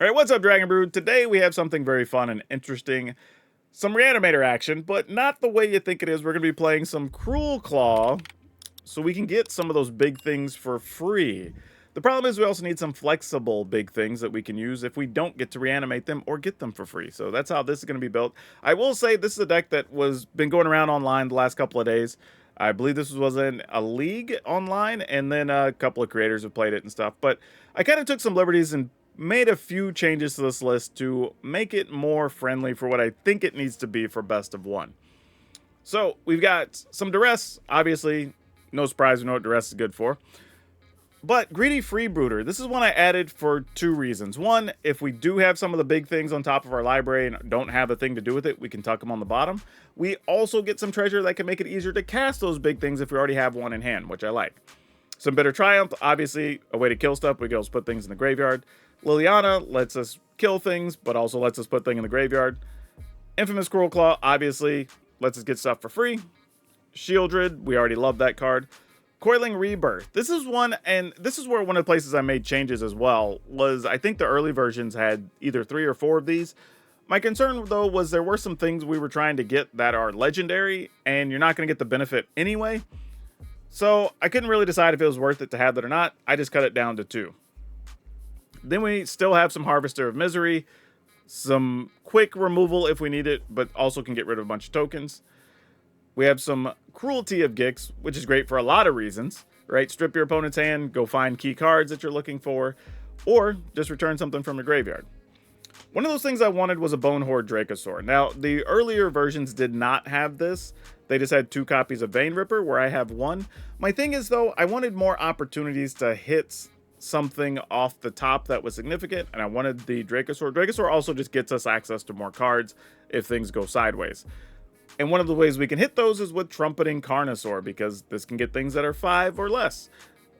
All right, what's up, Dragon Brood? Today we have something very fun and interesting. Some Reanimator action, but not the way you think it is. We're going to be playing some Cruelclaw so we can get some of those big things for free. The problem is we also need some flexible big things that we can use if we don't get to reanimate them or get them for free. So that's how this is going to be built. I will say this is a deck that was been going around online the last couple of days. I believe this was in a league online, and then a couple of creators have played it and stuff. But I kind of took some liberties and made a few changes to this list to make it more friendly for what I think it needs to be for best of one. So we've got some duress. Obviously, no surprise, we know what duress is good for. But Greedy Freebooter, this is one I added for two reasons. One, if we do have some of the big things on top of our library and don't have a thing to do with it, we can tuck them on the bottom. We also get some treasure that can make it easier to cast those big things if we already have one in hand, which I like. Some Bitter Triumph, obviously a way to kill stuff. We can also put things in the graveyard. Liliana lets us kill things, but also lets us put things in the graveyard. Infamous Cruelclaw, obviously, lets us get stuff for free. Shieldred, we already love that card. Coiling Rebirth. This is one, and this is where one of the places I made changes as well, was I think the early versions had either 3 or 4 of these. My concern, though, was there were some things we were trying to get that are legendary, and you're not going to get the benefit anyway. So I couldn't really decide if it was worth it to have that or not. I just cut it down to 2. Then we still have some Harvester of Misery, some quick removal if we need it, but also can get rid of a bunch of tokens. We have some Cruelty of Gix, which is great for a lot of reasons, right? Strip your opponent's hand, go find key cards that you're looking for, or just return something from your graveyard. One of those things I wanted was a Bonehorde Dracosaur. Now, the earlier versions did not have this. They just had 2 copies of Vein Ripper, where I have 1. My thing is, though, I wanted more opportunities to hit something off the top that was significant, and I wanted the Dracosaur. Dracosaur also just gets us access to more cards if things go sideways. And one of the ways we can hit those is with Trumpeting Carnosaur, because this can get things that are 5 or less.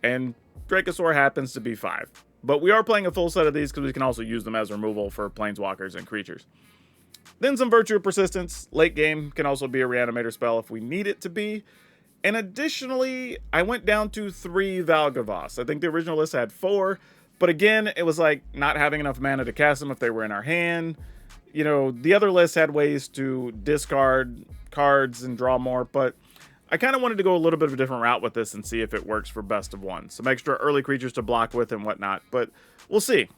And Dracosaur happens to be 5. But we are playing a full set of these because we can also use them as removal for planeswalkers and creatures. Then some Virtue of Persistence. Late game can also be a Reanimator spell if we need it to be. And additionally, I went down to 3 Valgavas. I think the original list had 4. But again, it was like not having enough mana to cast them if they were in our hand. You know, the other list had ways to discard cards and draw more, but I kind of wanted to go a little bit of a different route with this and see if it works for best of one. Some extra early creatures to block with and whatnot, but we'll see.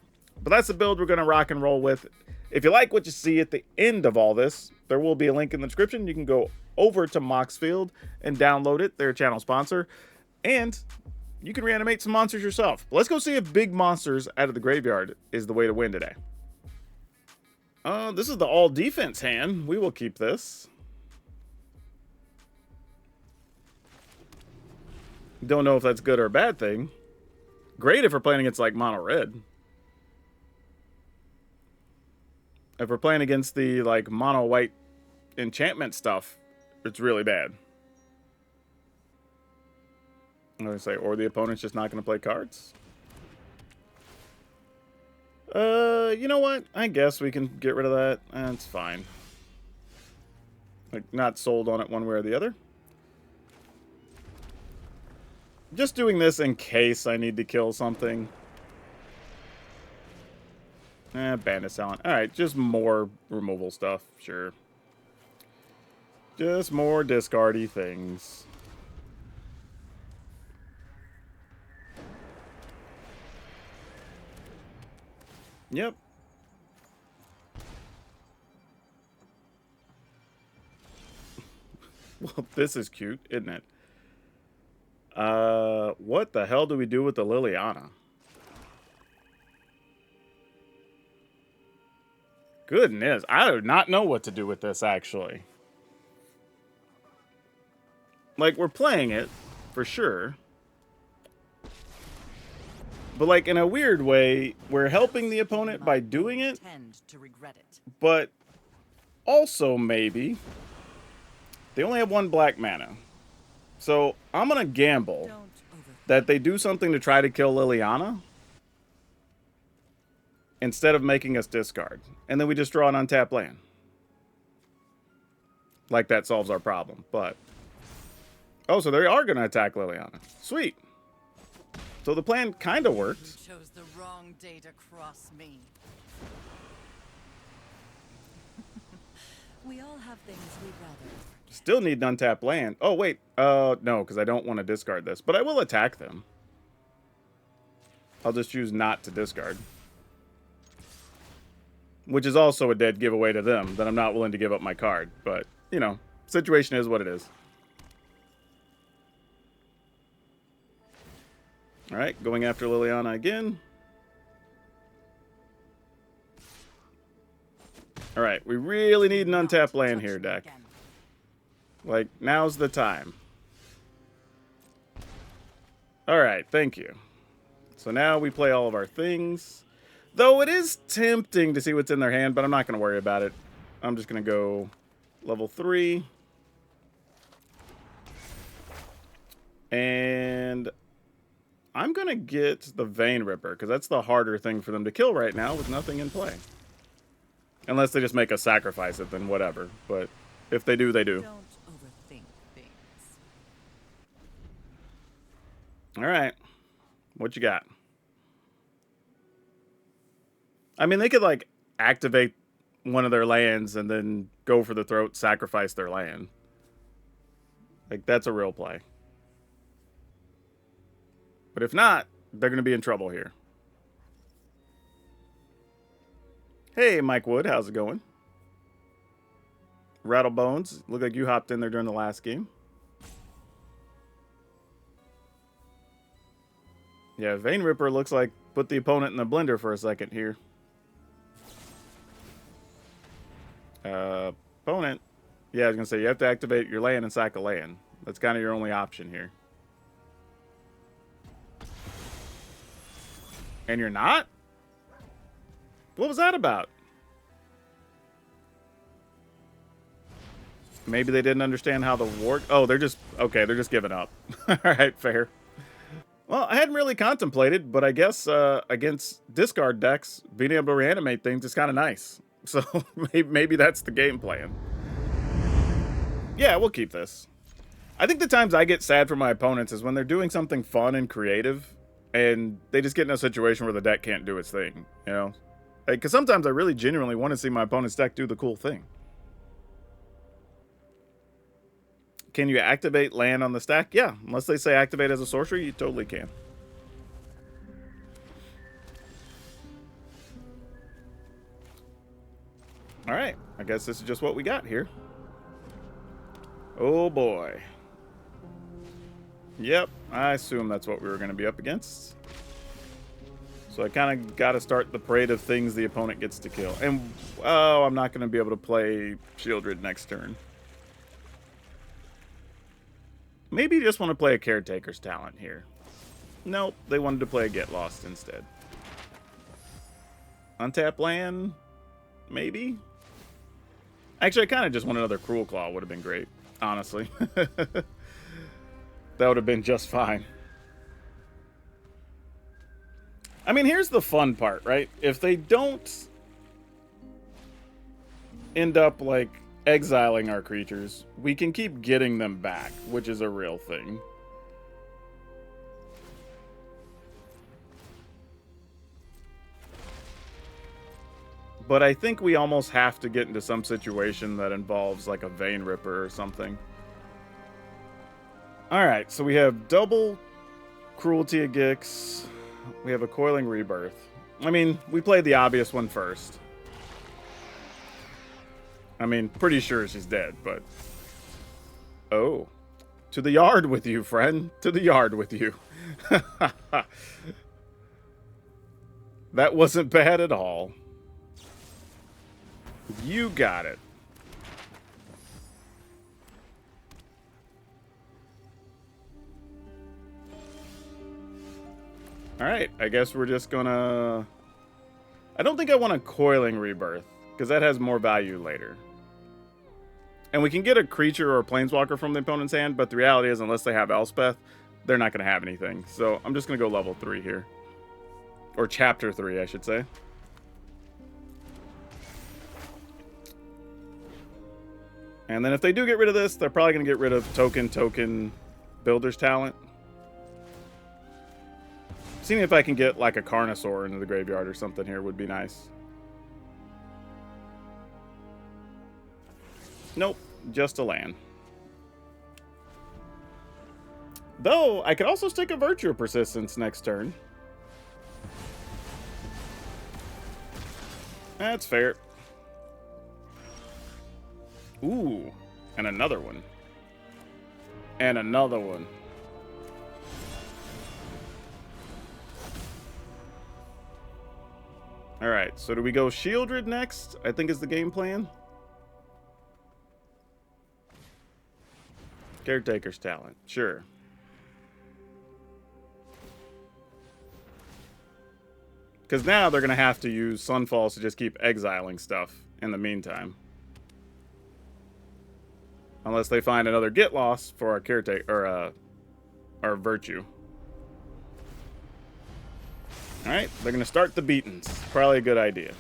But that's the build we're going to rock and roll with. If you like what you see at the end of all this, there will be a link in the description. You can go over to Moxfield and download it. They're a channel sponsor. And you can reanimate some monsters yourself. But let's go see if big monsters out of the graveyard is the way to win today. This is the all defense hand. We will keep this. Don't know if that's good or a bad thing. Great if we're playing against like mono red. If we're playing against the like mono white enchantment stuff, it's really bad. I'm gonna say, or the opponent's just not gonna play cards. You know what? I guess we can get rid of that. That's fine. Like, not sold on it one way or the other. Just doing this in case I need to kill something. Bandit Talent. Alright, just more removal stuff. Sure. Just more discardy things. Yep. Well, this is cute, isn't it? What the hell do we do with the Liliana? Goodness, I do not know what to do with this, actually. Like, we're playing it, for sure. But, like, in a weird way, we're helping the opponent by doing it. But also, maybe, they only have 1 black mana. So, I'm going to gamble that they do something to try to kill Liliana instead of making us discard. And then we just draw an untapped land. Like that solves our problem, but... Oh, so they are going to attack Liliana. Sweet. So the plan kind of worked. You chose the wrong day to cross me. We all have things we'd rather forget. Still need an untapped land. Oh, wait. No, because I don't want to discard this. But I will attack them. I'll just choose not to discard. Which is also a dead giveaway to them, that I'm not willing to give up my card. But, you know, situation is what it is. Alright, going after Liliana again. Alright, we really need an untapped land here, deck. Like, now's the time. Alright, thank you. So now we play all of our things. Though it is tempting to see what's in their hand, but I'm not going to worry about it. I'm just going to go level 3. And I'm going to get the Vein Ripper, because that's the harder thing for them to kill right now with nothing in play. Unless they just make us sacrifice it, then whatever. But if they do, they do. Don't overthink things. Alright. What you got? I mean, they could, like, activate one of their lands and then go for the throat, sacrifice their land. Like, that's a real play. But if not, they're going to be in trouble here. Hey, Mike Wood, how's it going? Rattlebones, look like you hopped in there during the last game. Yeah, Vein Ripper looks like put the opponent in the blender for a second here. Opponent. Yeah, I was going to say, you have to activate your land and sack a land. That's kind of your only option here. And you're not? What was that about? Maybe they didn't understand how the war... Oh, they're just... Okay, they're just giving up. Alright, fair. Well, I hadn't really contemplated, but I guess against discard decks, being able to reanimate things is kind of nice. So maybe that's the game plan. Yeah, we'll keep this. I think the times I get sad for my opponents is when they're doing something fun and creative, and they just get in a situation where the deck can't do its thing, you know? Because sometimes I really genuinely want to see my opponent's deck do the cool thing. Can you activate land on the stack? Yeah, unless they say activate as a sorcery, you totally can. Alright, I guess this is just what we got here. Oh boy. Yep, I assume that's what we were going to be up against. So I kind of got to start the parade of things the opponent gets to kill. And, oh, I'm not going to be able to play Shieldred next turn. Maybe you just want to play a Caretaker's Talent here. Nope, they wanted to play a Get Lost instead. Untap land? Maybe? Actually, I kind of just want another Cruelclaw. Would have been great, honestly. That would have been just fine. I mean, here's the fun part, right? If they don't end up, like, exiling our creatures, we can keep getting them back, which is a real thing. But I think we almost have to get into some situation that involves, like, a Vein Ripper or something. Alright, so we have double Cruelty of Gix. We have a Coiling Rebirth. I mean, we played the obvious one first. I mean, pretty sure she's dead, but... Oh. To the yard with you, friend. To the yard with you. That wasn't bad at all. You got it. Alright, I guess we're just gonna... I don't think I want a Coiling Rebirth, because that has more value later. And we can get a creature or a planeswalker from the opponent's hand, but the reality is, unless they have Elspeth, they're not going to have anything. So I'm just going to go level 3 here. Or chapter 3, I should say. And then if they do get rid of this, they're probably going to get rid of token Builder's Talent. Seeing if I can get like a Carnosaur into the graveyard or something here would be nice. Nope, just a land. Though, I could also stick a Virtue of Persistence next turn. That's fair. Ooh, and another one. And another one. Alright, so do we go Shieldred next? I think is the game plan. Caretaker's Talent, sure. Because now they're going to have to use Sunfalls to just keep exiling stuff in the meantime. Unless they find another Get Lost for our caretaker, or our Virtue. Alright, they're going to start the beatings. Probably a good idea.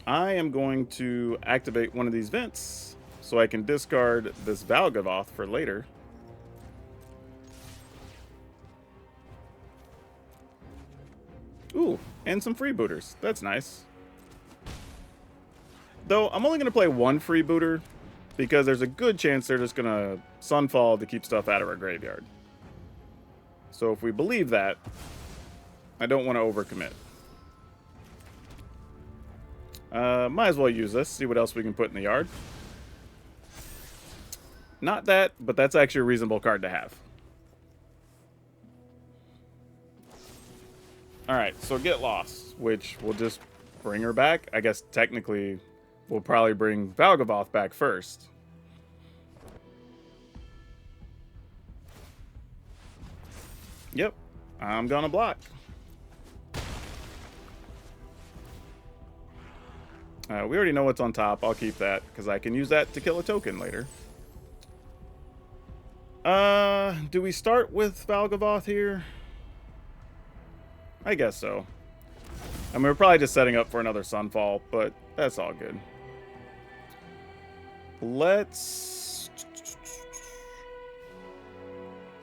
I am going to activate one of these vents so I can discard this Valgavoth for later. Ooh, and some freebooters. That's nice. Though, I'm only going to play one freebooter because there's a good chance they're just going to Sunfall to keep stuff out of our graveyard. So if we believe that, I don't want to overcommit. Might as well use this, see what else we can put in the yard. Not that, but that's actually a reasonable card to have. Alright, so Get Lost, which will just bring her back. I guess technically we'll probably bring Valgavoth back first. Yep, I'm gonna block. We already know what's on top. I'll keep that, because I can use that to kill a token later. Do we start with Valgavoth here? I guess so. I mean, we're probably just setting up for another Sunfall, but that's all good. Let's...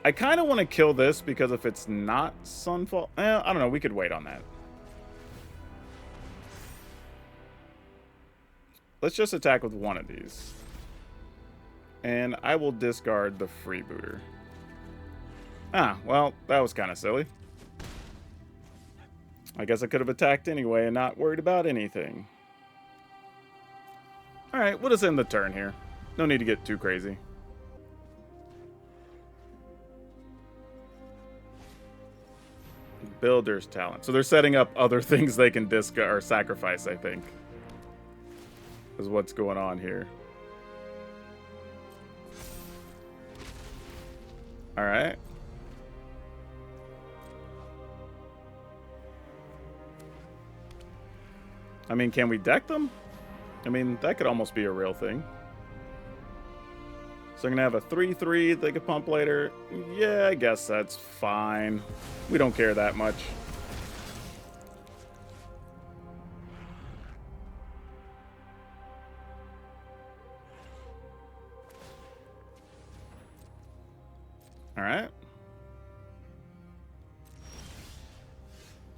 I kind of want to kill this, because if it's not Sunfall... I don't know, we could wait on that. Let's just attack with one of these. And I will discard the freebooter. Ah, well, that was kind of silly. I guess I could have attacked anyway and not worried about anything. Alright, we'll just end the turn here. No need to get too crazy. Builder's Talent. So they're setting up other things they can discard or sacrifice, I think. Is what's going on here. Alright. I mean, can we deck them? I mean, that could almost be a real thing. So I'm going to have a 3/3 they could pump later. Yeah, I guess that's fine. We don't care that much. Alright.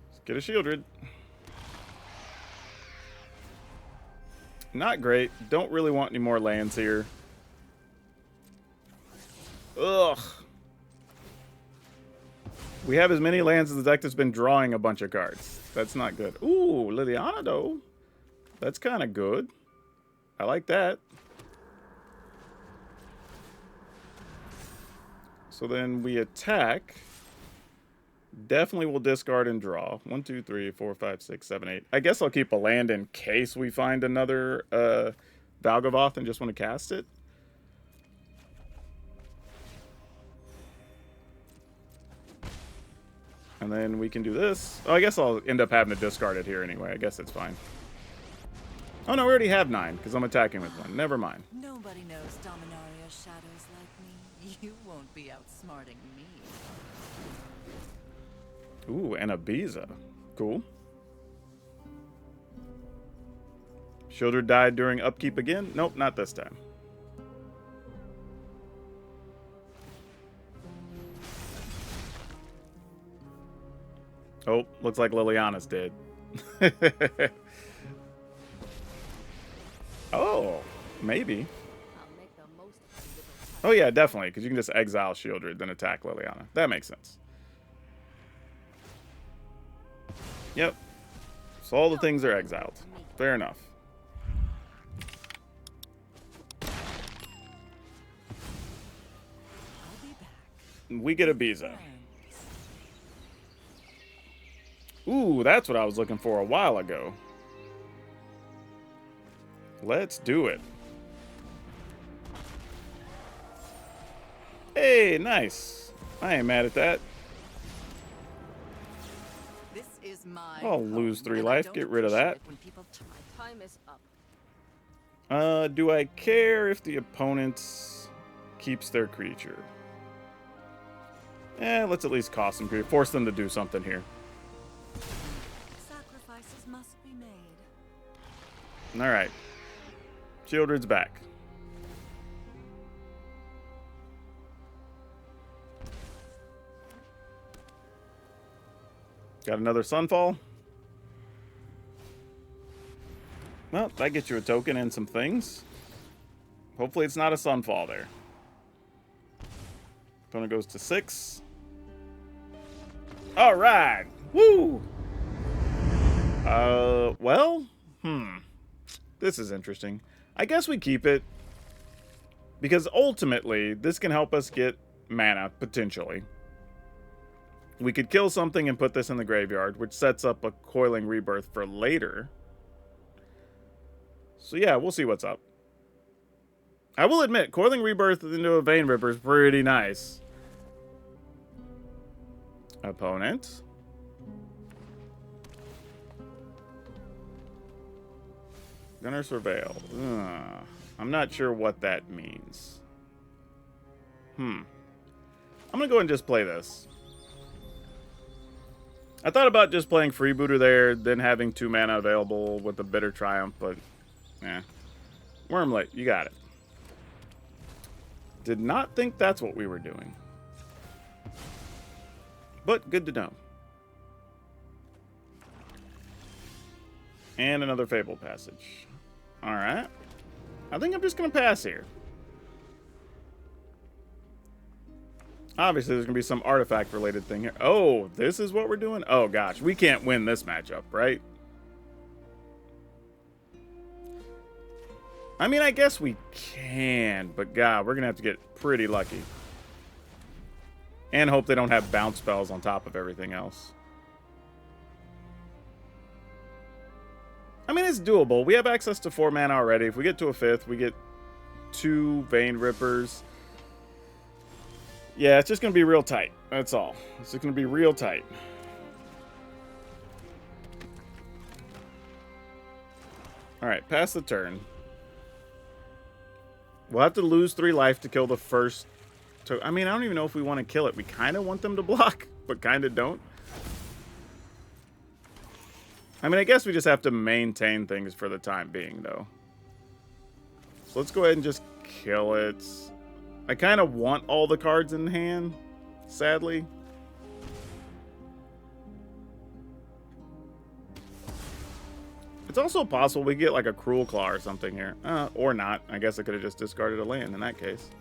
Let's get a Shieldred. Not great. Don't really want any more lands here. Ugh. We have as many lands as the deck that's been drawing a bunch of cards. That's not good. Ooh, Liliana, though. That's kind of good. I like that. So then we attack. Definitely will discard and draw. 1, 2, 3, 4, 5, 6, 7, 8. I guess I'll keep a land in case we find another Valgavoth and just want to cast it. And then we can do this. Oh, I guess I'll end up having to discard it here anyway. I guess it's fine. Oh, no, we already have 9 because I'm attacking with 1. Never mind. Nobody knows Dominaria's shadows like me. You won't be outsmarting me. Ooh, and a Biza. Cool. Shieldred died during upkeep again? Nope, not this time. Oh, looks like Liliana's dead. Oh, maybe. I'll make the most of the little Oh, yeah, definitely, because you can just exile Shieldred, then attack Liliana. That makes sense. Yep. So all the things are exiled. Fair enough. I'll be back. We get a Biza. Ooh, that's what I was looking for a while ago. Let's do it. Hey, nice. I ain't mad at that. This is my I'll lose home, 3 and I life. don't Get rid of that. appreciate it when people my time is up. Do I care if the opponent keeps their creature? Let's at least cost them creature. Force them to do something here. Sacrifices must be made. Alright. Shieldred's back. Got another Sunfall. Well, that gets you a token and some things. Hopefully it's not a Sunfall there. Opponent goes to 6. Alright! Woo! Well, this is interesting. I guess we keep it. Because ultimately, this can help us get mana, potentially. We could kill something and put this in the graveyard, which sets up a Coiling Rebirth for later. So yeah, we'll see what's up. I will admit, Coiling Rebirth into a Vein Ripper is pretty nice. Opponent. Gunner Surveil. I'm not sure what that means. I'm going to go and just play this. I thought about just playing Freebooter there, then having 2 mana available with a Bitter Triumph, but Wormlet, you got it. Did not think that's what we were doing. But good to know. And another Fable Passage. Alright. I think I'm just going to pass here. Obviously, there's going to be some artifact-related thing here. Oh, this is what we're doing? Oh, gosh. We can't win this matchup, right? I mean, I guess we can, but God, we're going to have to get pretty lucky. And hope they don't have bounce spells on top of everything else. I mean, it's doable. We have access to 4 mana already. If we get to a 5th, we get 2 Vein Rippers. Yeah, it's just going to be real tight. That's all. It's just going to be real tight. Alright, pass the turn. We'll have to lose 3 life to kill the first... I mean, I don't even know if we want to kill it. We kind of want them to block, but kind of don't. I mean, I guess we just have to maintain things for the time being, though. So let's go ahead and just kill it. I kind of want all the cards in hand, sadly. It's also possible we get like a Cruelclaw or something here. Or not. I guess I could have just discarded a land in that case.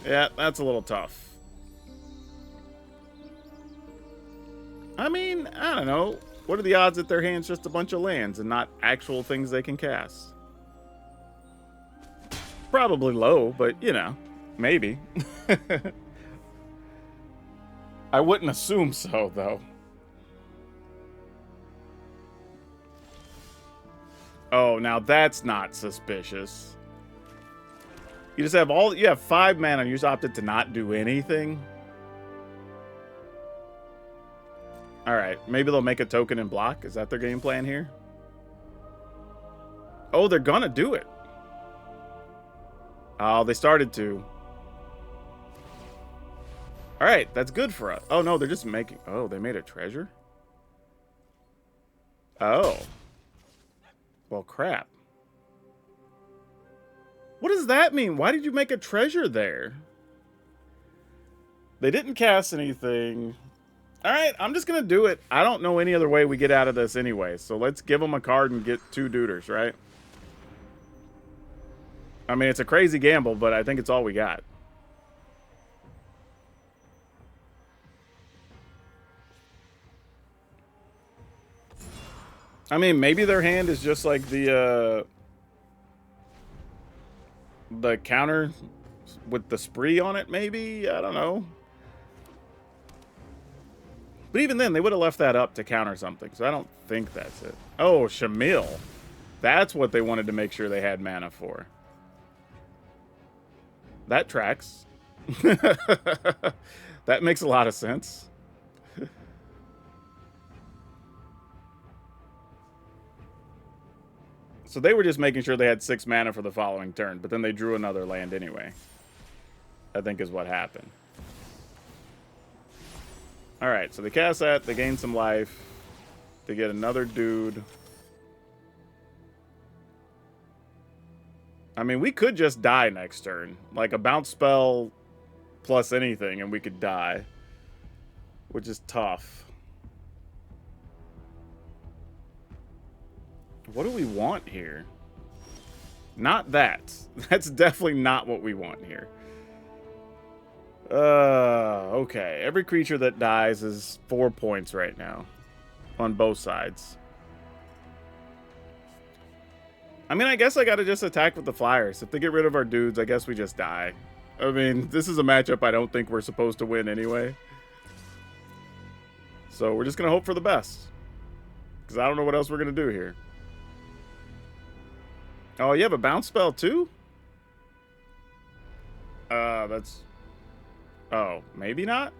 Yeah, that's a little tough. I mean, I don't know. What are the odds that their hand's just a bunch of lands and not actual things they can cast? Probably low, but, you know, maybe. I wouldn't assume so, though. Oh, now that's not suspicious. You just have you have 5 mana and you just opted to not do anything? Alright, maybe they'll make a token and block? Is that their game plan here? Oh, they're gonna do it. Oh, they started to. Alright, that's good for us. Oh, no, they're just making... Oh, they made a treasure? Oh. Well, crap. What does that mean? Why did you make a treasure there? They didn't cast anything. All right, I'm just going to do it. I don't know any other way we get out of this anyway. So let's give them a card and get 2 duders, right? I mean, it's a crazy gamble, but I think it's all we got. I mean, maybe their hand is just like the counter with the spree on it, maybe? I don't know. But even then, they would have left that up to counter something, so I don't think that's it. Oh, Shamil. That's what they wanted to make sure they had mana for. That tracks. That makes a lot of sense. So they were just making sure they had 6 mana for the following turn, but then they drew another land anyway. I think is what happened. Alright, so they cast that, they gain some life. They get another dude. I mean, we could just die next turn. Like a bounce spell plus anything, and we could die. Which is tough. What do we want here? Not that. That's definitely not what we want here. Okay. Every creature that dies is 4 points right now. On both sides. I mean, I guess I gotta just attack with the flyers. If they get rid of our dudes, I guess we just die. I mean, this is a matchup I don't think we're supposed to win anyway. So we're just gonna hope for the best. Because I don't know what else we're gonna do here. Oh, you have a bounce spell too? That's... Oh, maybe not?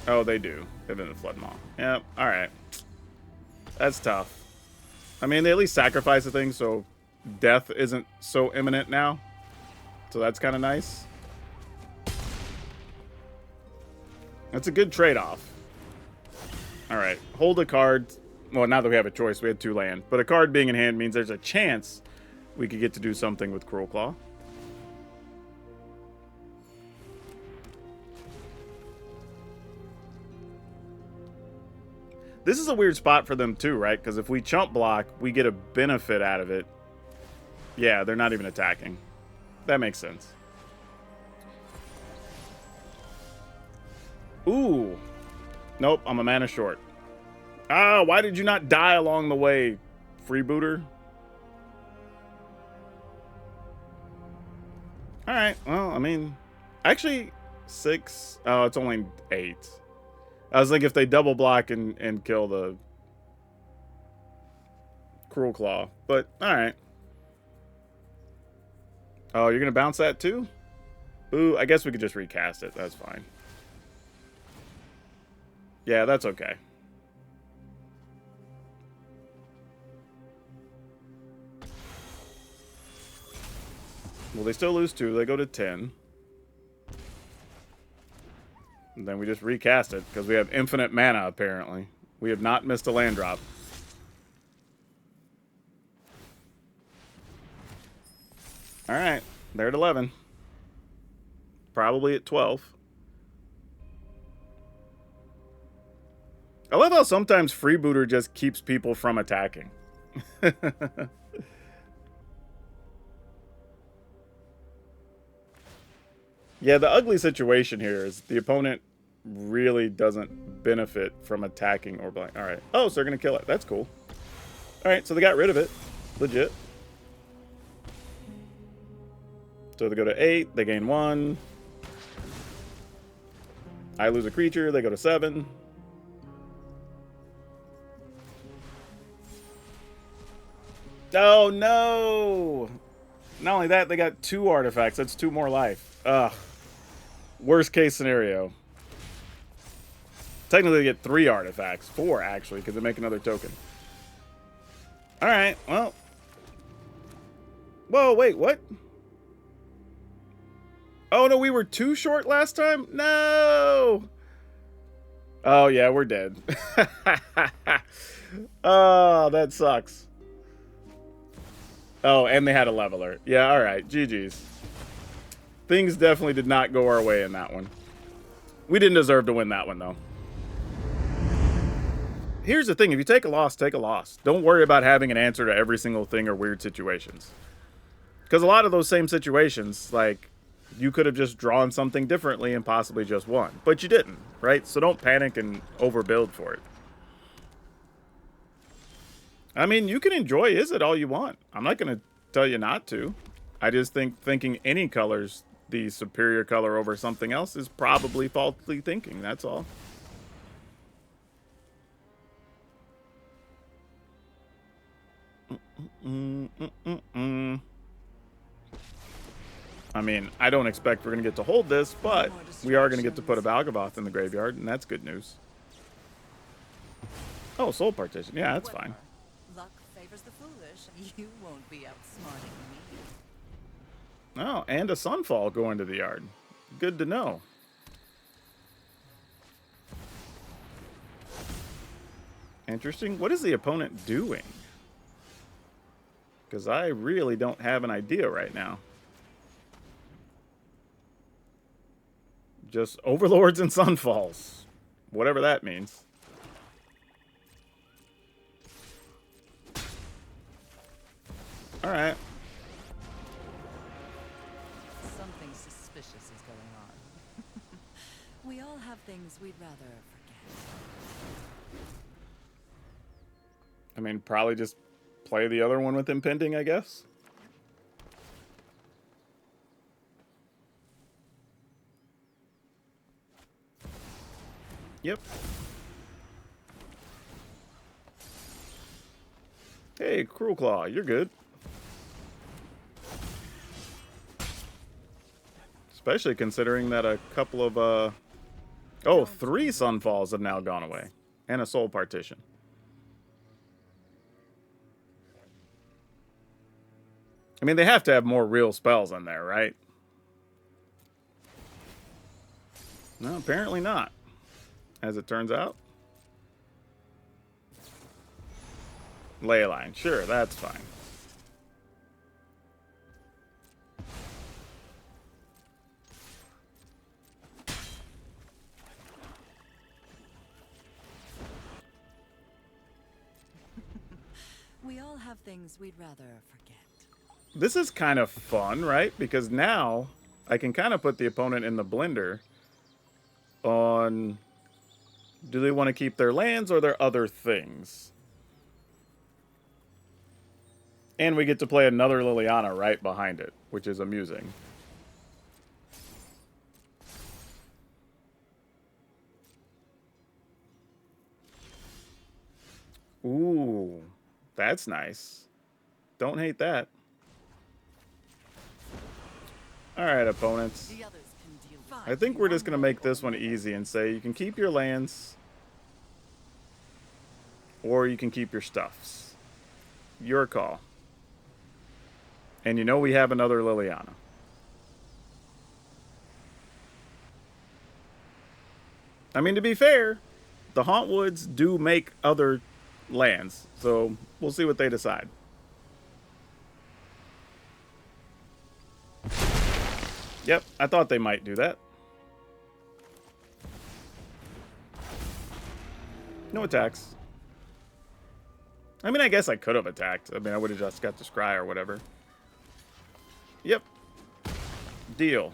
Oh, they do. They've been the Flood Maw. Yep, alright. That's tough. I mean, they at least sacrifice a thing, so death isn't so imminent now. So that's kind of nice. That's a good trade-off. Alright, hold a card. Well, now that we have a choice, we had 2 land. But a card being in hand means there's a chance we could get to do something with Cruelclaw. This is a weird spot for them too, right? Because if we chump block, we get a benefit out of it. Yeah, they're not even attacking. That makes sense. Ooh. Nope, I'm a mana short. Ah, why did you not die along the way, freebooter? Alright, well, I mean... Actually, 6... Oh, it's only 8. I was like, if they double block and kill the Cruelclaw. But, alright. Oh, you're going to bounce that too? Ooh, I guess we could just recast it. That's fine. Yeah, that's okay. Well, they still lose 2. They go to 10. And then we just recast it, because we have infinite mana, apparently. We have not missed a land drop. Alright, they're at 11. Probably at 12. I love how sometimes Freebooter just keeps people from attacking. Yeah, the ugly situation here is the opponent really doesn't benefit from attacking or blank. Alright. Oh, so they're going to kill it. That's cool. Alright, so they got rid of it. Legit. So they go to 8. They gain 1. I lose a creature. They go to 7. Oh, no! Not only that, they got 2 artifacts. That's 2 more life. Ugh. Worst case scenario. Technically, they get 3 artifacts. 4, actually, because they make another token. Alright, well. Whoa, wait, what? Oh, no, we were 2 short last time? No! Oh, yeah, we're dead. Oh, that sucks. Oh, and they had a leveler. Yeah, alright, GG's. Things definitely did not go our way in that one. We didn't deserve to win that one, though. here's the thing. If you take a loss, take a loss. Don't worry about having an answer to every single thing or weird situations. Because a lot of those same situations, like, you could have just drawn something differently and possibly just won. But you didn't, right? So don't panic and overbuild for it. I mean, you can enjoy Is It all you want. I'm not going to tell you not to. I just think thinking any color's the superior color over something else is probably faulty thinking. That's all. I mean, I don't expect we're going to get to hold this, but we are going to get to put a Valgaboth in the graveyard, and that's good news. Oh, Soul Partition. Yeah, that's fine. Luck favors the foolish. You won't be outsmarting me. Oh, and a Sunfall going to the yard. Good to know. Interesting. What is the opponent doing? Because I really don't have an idea right now. Just Overlords and Sunfalls. Whatever that means. Alright. Something suspicious is going on. We all have things we'd rather forget. I mean, probably just play the other one with Impending, I guess. Yep. Hey, Cruelclaw, you're good. Especially considering that a couple of, oh, 3 Sunfalls have now gone away. And a Soul Partition. I mean, they have to have more real spells in there, right? No, apparently not. As it turns out. Leyline, sure, that's fine. We all have things we'd rather forget. This is kind of fun, right? Because now I can kind of put the opponent in the blender on, do they want to keep their lands or their other things? And we get to play another Liliana right behind it, which is amusing. Ooh, that's nice. Don't hate that. Alright, opponents. I think we're just going to make this one easy and say you can keep your lands or you can keep your stuffs. Your call. And you know we have another Liliana. I mean, to be fair, the Hauntwoods do make other lands, so we'll see what they decide. Yep, I thought they might do that. No attacks. I mean, I guess I could have attacked. I mean, I would have just got to scry or whatever. Yep. Deal.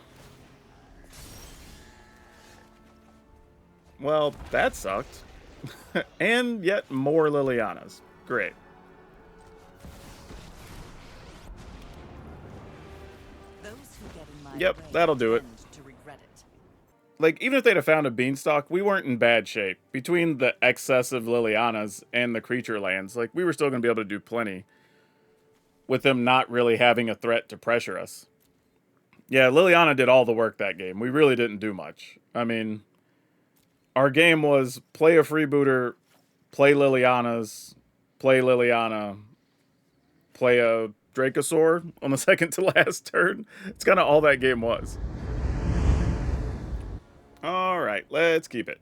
Well, that sucked. And yet more Lilianas. Great. Yep, that'll do it. Like, even if they'd have found a Beanstalk, we weren't in bad shape. Between the excessive Lilianas and the creature lands, like, we were still going to be able to do plenty. With them not really having a threat to pressure us. Yeah, Liliana did all the work that game. We really didn't do much. I mean, our game was play a freebooter, play Lilianas, play Liliana, play a Dracosaur on the second to last turn. It's kind of all that game was. Alright, let's keep it.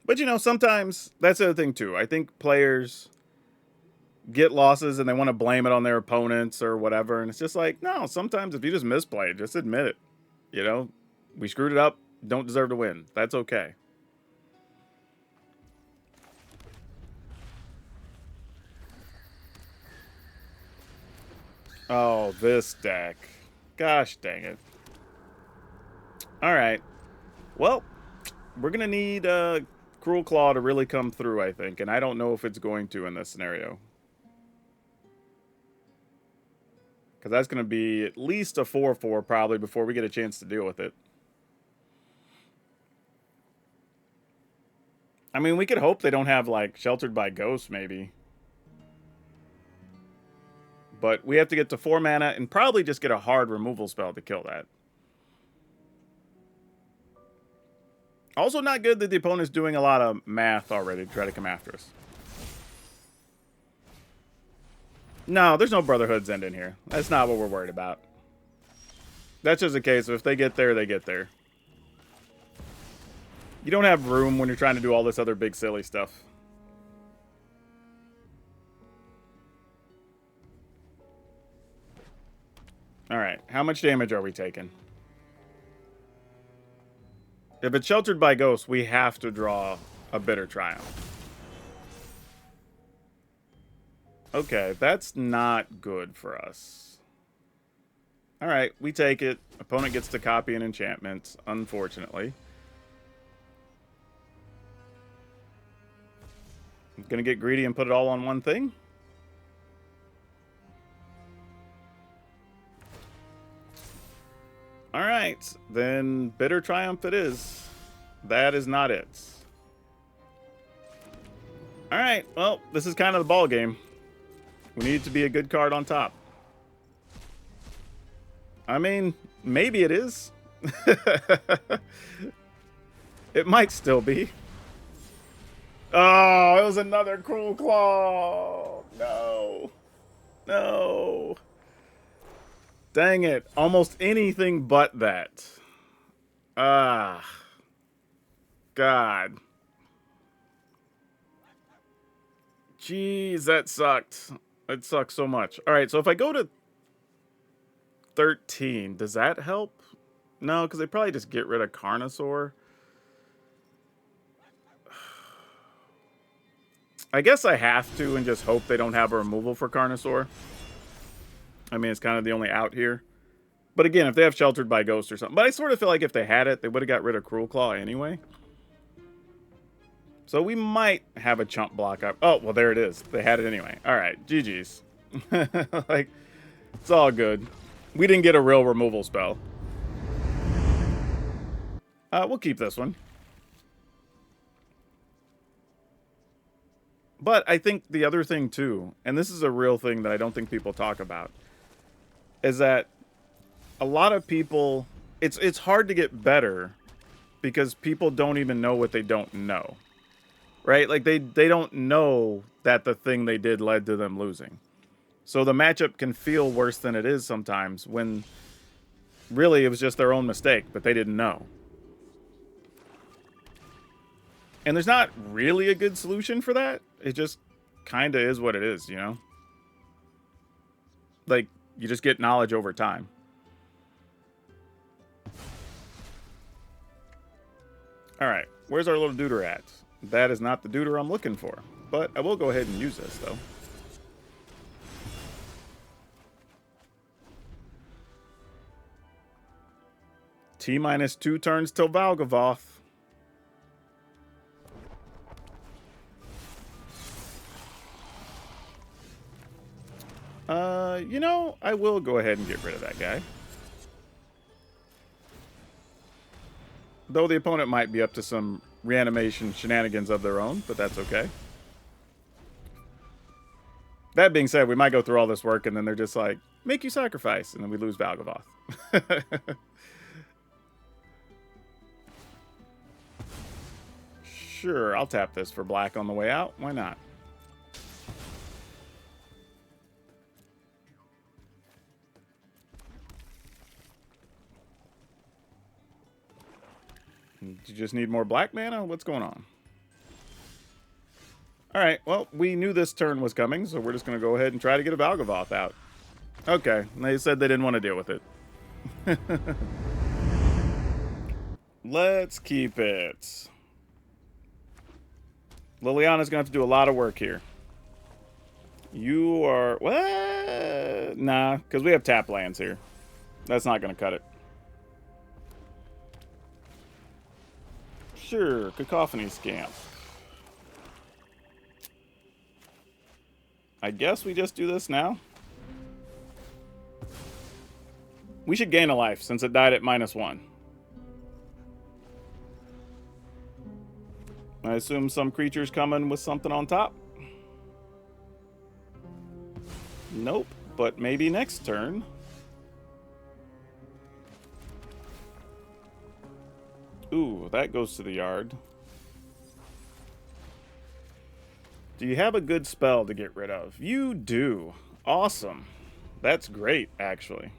But you know, sometimes, that's the other thing too. I think players get losses and they want to blame it on their opponents or whatever. And it's just like, no, sometimes if you just misplayed, just admit it. You know, we screwed it up, don't deserve to win. That's okay. Oh, this deck. Gosh dang it. Alright. Well, we're going to need Cruelclaw to really come through, I think. And I don't know if it's going to in this scenario. Because that's going to be at least a 4-4 probably before we get a chance to deal with it. I mean, we could hope they don't have, like, Sheltered by Ghosts, maybe. But we have to get to 4 mana and probably just get a hard removal spell to kill that. Also not good that the opponent's doing a lot of math already to try to come after us. No, there's no Brotherhood's End in here. That's not what we're worried about. That's just a case of if they get there, they get there. You don't have room when you're trying to do all this other big silly stuff. Alright, how much damage are we taking? If it's Sheltered by Ghosts, we have to draw a Bitter Triumph. Okay, that's not good for us. Alright, we take it. Opponent gets to copy an enchantment, unfortunately. I'm gonna get greedy and put it all on one thing. Alright, then Bitter Triumph it is. That is not it. Alright, well, this is kind of the ball game. We need it to be a good card on top. I mean, maybe it is. It might still be. Oh, it was another Cruelclaw. No. No. Dang it. Almost anything but that. Ah. God. Jeez, that sucked. It sucks so much. Alright, so if I go to 13, does that help? No, because they probably just get rid of Carnosaur. I guess I have to and just hope they don't have a removal for Carnosaur. I mean, it's kind of the only out here. But again, if they have Sheltered by Ghost or something. But I sort of feel like if they had it, they would have got rid of Cruelclaw anyway. So we might have a chump block up. Oh, well, there it is. They had it anyway. All right, GG's. Like, it's all good. We didn't get a real removal spell. We'll keep this one. But I think the other thing, too, and this is a real thing that I don't think people talk about, is that a lot of people, it's hard to get better because people don't even know what they don't know. Right? Like, they don't know that the thing they did led to them losing. So the matchup can feel worse than it is sometimes when really it was just their own mistake, but they didn't know. And there's not really a good solution for that. It just kind of is what it is, you know? Like, you just get knowledge over time. Alright, where's our little duder at? That is not the duder I'm looking for. But I will go ahead and use this, though. T-minus 2 turns till Valgavoth. You know, I will go ahead and get rid of that guy. Though the opponent might be up to some reanimation shenanigans of their own, but that's okay. That being said, we might go through all this work and then they're just like, make you sacrifice, and then we lose Valgavoth. Sure, I'll tap this for black on the way out. Why not? You just need more black mana? What's going on? Alright, well, we knew this turn was coming, so we're just going to go ahead and try to get a Valgavoth out. Okay, they said they didn't want to deal with it. Let's keep it. Liliana's going to have to do a lot of work here. You are... What? Nah, because we have tap lands here. That's not going to cut it. Sure, Cacophony Scamp. I guess we just do this now. We should gain a life since it died at -1. I assume some creature's coming with something on top. Nope, but maybe next turn. Ooh, that goes to the yard. Do you have a good spell to get rid of? You do. Awesome. That's great, actually.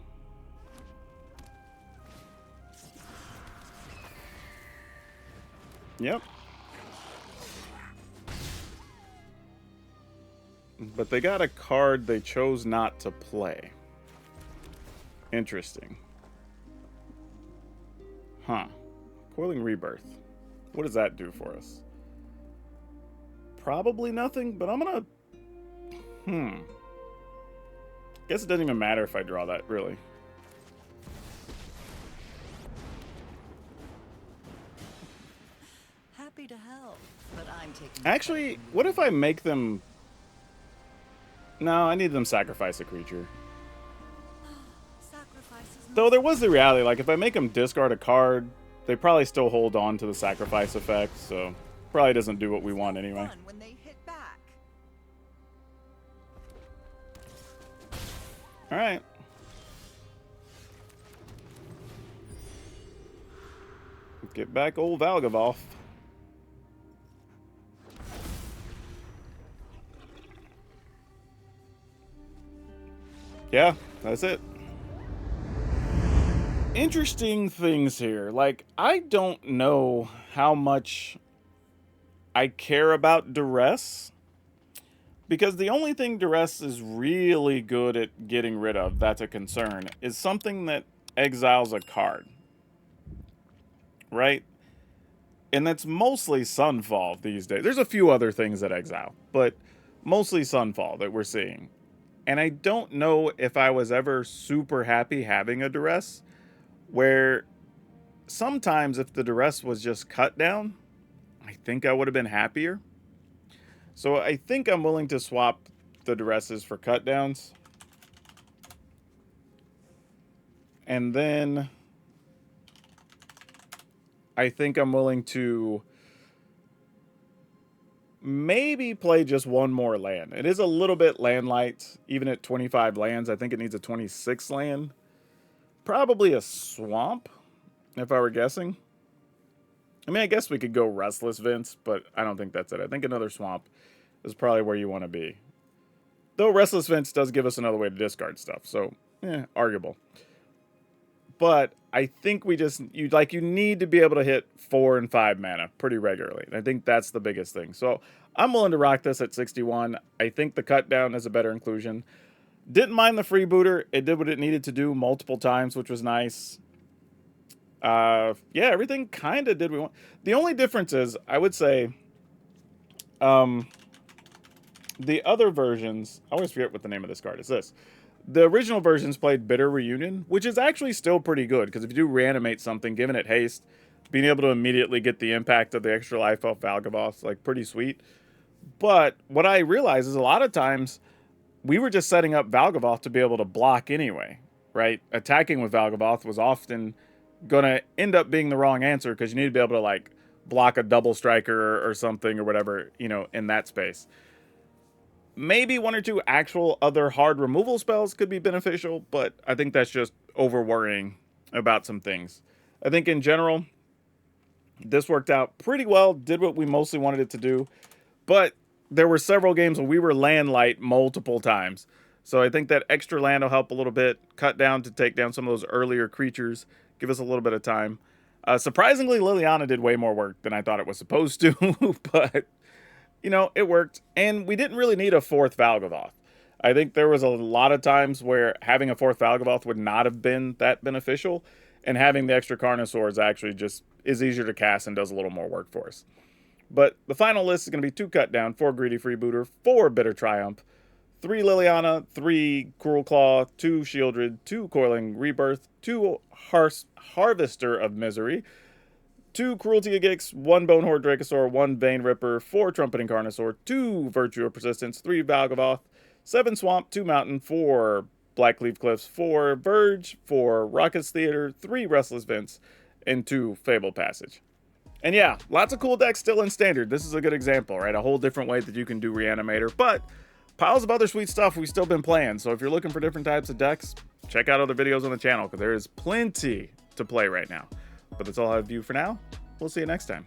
Yep. But they got a card they chose not to play. Interesting. Huh. Coiling Rebirth. What does that do for us? Probably nothing, but I'm gonna... Guess it doesn't even matter if I draw that, really. Happy to help, but I'm taking... Actually, what if I make them... No, I need them sacrifice a creature. Though there was the reality, like, if I make them discard a card, they probably still hold on to the sacrifice effect, so probably doesn't do what we want anyway. When they hit back. All right. Get back old Valgavoth. Yeah, that's it. Interesting things here. Like, I don't know how much I care about duress, because the only thing duress is really good at getting rid of, that's a concern, is something that exiles a card. Right? And that's mostly Sunfall these days. There's a few other things that exile, but mostly Sunfall that we're seeing. And I don't know if I was ever super happy having a duress, where sometimes if the duress was just cut down, I think I would have been happier. So I think I'm willing to swap the duresses for cut downs. And then I think I'm willing to maybe play just one more land. It is a little bit land light, even at 25 lands. I think it needs a 26 land. Probably a swamp, if I were guessing. I mean, I guess we could go Restless Vince, but I don't think that's it. I think another swamp is probably where you want to be. Though Restless Vince does give us another way to discard stuff, so, arguable. But I think we just, you need to be able to hit 4 and 5 mana pretty regularly. And I think that's the biggest thing. So I'm willing to rock this at 61. I think the cut down is a better inclusion. Didn't mind the freebooter. It did what it needed to do multiple times, which was nice. Yeah, everything kind of did what we want. The only difference is, I would say, the other versions, I always forget what the name of this card is. This. The original versions played Bitter Reunion, which is actually still pretty good, because if you do reanimate something, giving it haste, being able to immediately get the impact of the extra life off Valgavoth, like, pretty sweet. But what I realize is a lot of times, we were just setting up Valgavoth to be able to block anyway, right? Attacking with Valgavoth was often going to end up being the wrong answer, because you need to be able to, like, block a double striker or something or whatever, in that space. Maybe 1 or 2 actual other hard removal spells could be beneficial, but I think that's just over worrying about some things. I think in general, this worked out pretty well, did what we mostly wanted it to do, but there were several games where we were land light multiple times. So I think that extra land will help a little bit, cut down to take down some of those earlier creatures, give us a little bit of time. Surprisingly, Liliana did way more work than I thought it was supposed to, but... it worked, and we didn't really need a 4th Valgavoth. I think there was a lot of times where having a 4th Valgavoth would not have been that beneficial, and having the extra Carnosaurs actually just is easier to cast and does a little more work for us. But the final list is going to be 2 Cut Down, 4 Greedy Freebooter, 4 Bitter Triumph, 3 Liliana, 3 Cruelclaw, 2 Shieldred, 2 Coiling Rebirth, 2 Harvester of Misery, 2 Cruelty Gix, 1 Bonehorde Dracosaur, 1 Bane Ripper, 4 Trumpeting Carnosaur, 2 Virtue of Persistence, 3 Valgavoth, 7 Swamp, 2 Mountain, 4 Blackleaf Cliffs, 4 Verge, 4 Rockets Theater, 3 Restless Vents, and 2 Fable Passage. And yeah, lots of cool decks still in Standard. This is a good example, right? A whole different way that you can do Reanimator, but piles of other sweet stuff we've still been playing. So if you're looking for different types of decks, check out other videos on the channel because there is plenty to play right now. But that's all I have for you for now. We'll see you next time.